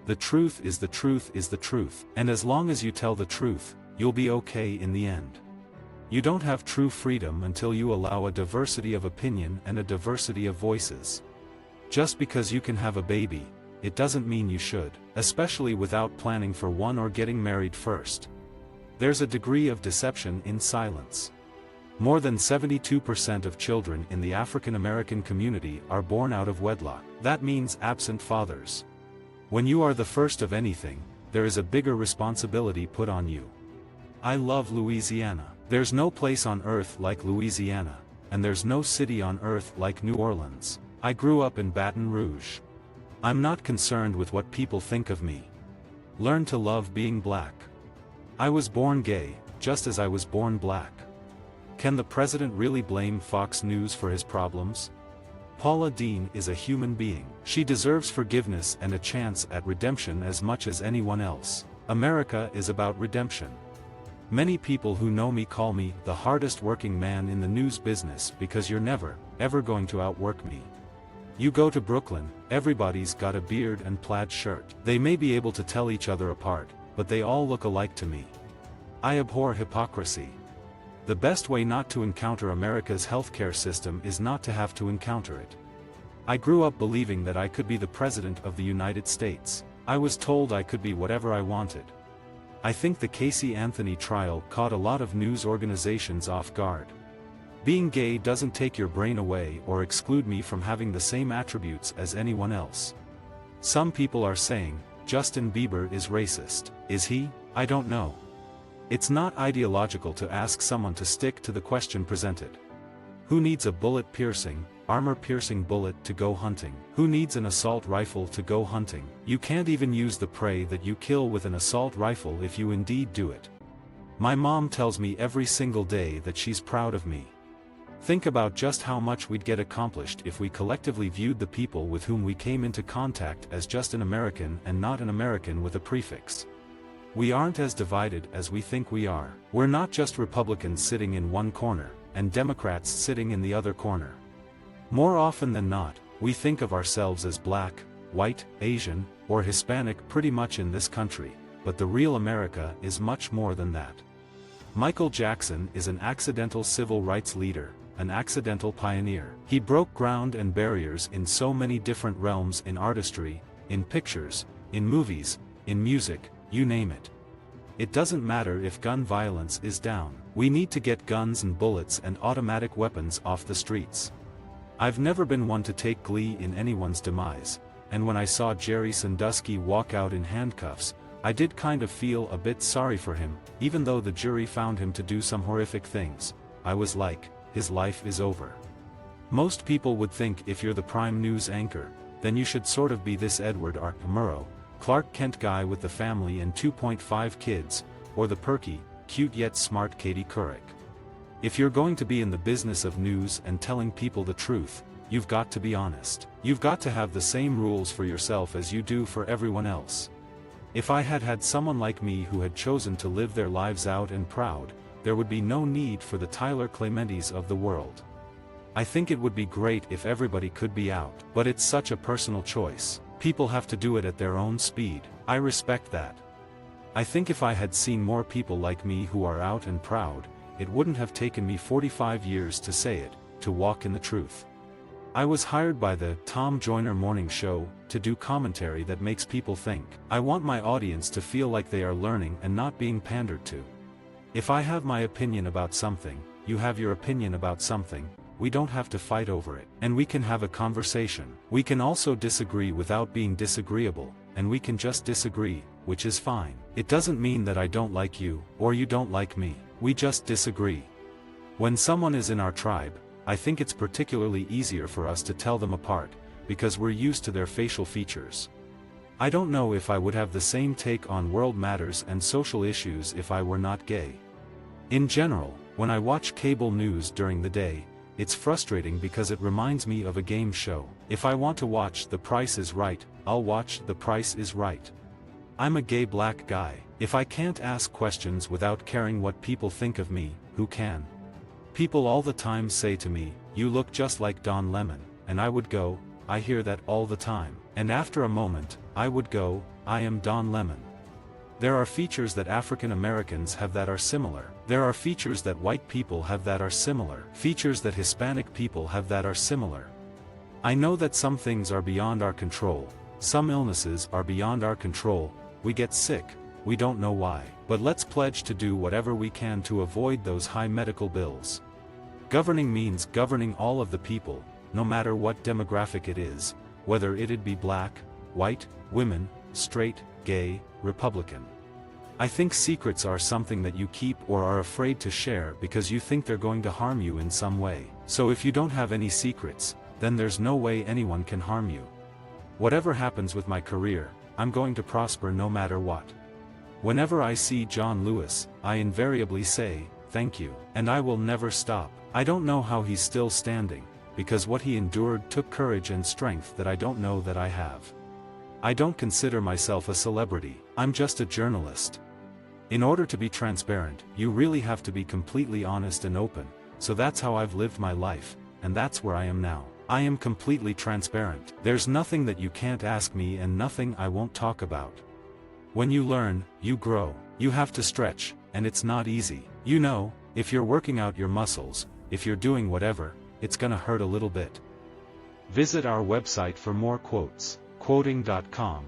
The truth is the truth is the truth, and as long as you tell the truth, you'll be okay in the end. You don't have true freedom until you allow a diversity of opinion and a diversity of voices. Just because you can have a baby, it doesn't mean you should, especially without planning for one or getting married first. There's a degree of deception in silence. More than 72% of children in the African American community are born out of wedlock. That means absent fathers. When you are the first of anything, there is a bigger responsibility put on you. I love Louisiana. There's no place on earth like Louisiana, and there's no city on earth like New Orleans. I grew up in Baton Rouge. I'm not concerned with what people think of me. Learn to love being black. I was born gay, just as I was born black. Can the president really blame Fox News for his problems? Paula Deen is a human being. She deserves forgiveness and a chance at redemption as much as anyone else. America is about redemption. Many people who know me call me the hardest working man in the news business because you're never, ever going to outwork me. You go to Brooklyn, everybody's got a beard and plaid shirt. They may be able to tell each other apart, but they all look alike to me. I abhor hypocrisy. The best way not to encounter America's healthcare system is not to have to encounter it. I grew up believing that I could be the President of the United States. I was told I could be whatever I wanted. I think the Casey Anthony trial caught a lot of news organizations off guard. Being gay doesn't take your brain away or exclude me from having the same attributes as anyone else. Some people are saying, Justin Bieber is racist. Is he? I don't know. It's not ideological to ask someone to stick to the question presented. Who needs a bullet-piercing, armor-piercing bullet to go hunting? Who needs an assault rifle to go hunting? You can't even use the prey that you kill with an assault rifle if you indeed do it. My mom tells me every single day that she's proud of me. Think about just how much we'd get accomplished if we collectively viewed the people with whom we came into contact as just an American and not an American with a prefix. We aren't as divided as we think we are. We're not just Republicans sitting in one corner, and Democrats sitting in the other corner. More often than not, we think of ourselves as black, white, Asian, or Hispanic pretty much in this country, but the real America is much more than that. Michael Jackson is an accidental civil rights leader, an accidental pioneer. He broke ground and barriers in so many different realms in artistry, in pictures, in movies, in music, you name it. It doesn't matter if gun violence is down. We need to get guns and bullets and automatic weapons off the streets. I've never been one to take glee in anyone's demise, and when I saw Jerry Sandusky walk out in handcuffs, I did kind of feel a bit sorry for him, even though the jury found him to do some horrific things. I was like, his life is over. Most people would think if you're the prime news anchor, then you should sort of be this Edward R. Murrow, Clark Kent guy with the family and 2.5 kids, or the perky, cute yet smart Katie Couric. If you're going to be in the business of news and telling people the truth, you've got to be honest. You've got to have the same rules for yourself as you do for everyone else. If I had had someone like me who had chosen to live their lives out and proud, there would be no need for the Tyler Clementis of the world. I think it would be great if everybody could be out, but it's such a personal choice. People have to do it at their own speed. I respect that. I think if I had seen more people like me who are out and proud, it wouldn't have taken me 45 years to say it, to walk in the truth. I was hired by the Tom Joyner Morning Show to do commentary that makes people think. I want my audience to feel like they are learning and not being pandered to. If I have my opinion about something, you have your opinion about something, we don't have to fight over it. And we can have a conversation. We can also disagree without being disagreeable, and we can just disagree, which is fine. It doesn't mean that I don't like you, or you don't like me. We just disagree. When someone is in our tribe, I think it's particularly easier for us to tell them apart, because we're used to their facial features. I don't know if I would have the same take on world matters and social issues if I were not gay. In general, when I watch cable news during the day, it's frustrating because it reminds me of a game show. If I want to watch The Price is Right, I'll watch The Price is Right. I'm a gay black guy. If I can't ask questions without caring what people think of me, who can? People all the time say to me, "You look just like Don Lemon," and I would go, "I hear that all the time." And after a moment, I would go, I am Don Lemon. There are features that African Americans have that are similar. There are features that white people have that are similar. Features that Hispanic people have that are similar. I know that some things are beyond our control. Some illnesses are beyond our control. We get sick, we don't know why. But let's pledge to do whatever we can to avoid those high medical bills. Governing means governing all of the people, no matter what demographic it is, whether it'd be black, white, women, straight, gay, Republican. I think secrets are something that you keep or are afraid to share because you think they're going to harm you in some way. So if you don't have any secrets, then there's no way anyone can harm you. Whatever happens with my career, I'm going to prosper no matter what. Whenever I see John Lewis, I invariably say, thank you, and I will never stop. I don't know how he's still standing, because what he endured took courage and strength that I don't know that I have. I don't consider myself a celebrity, I'm just a journalist. In order to be transparent, you really have to be completely honest and open, so that's how I've lived my life, and that's where I am now. I am completely transparent. There's nothing that you can't ask me and nothing I won't talk about. When you learn, you grow. You have to stretch, and it's not easy. You know, if you're working out your muscles, if you're doing whatever, it's gonna hurt a little bit. Visit our website for more quotes, quoting.com.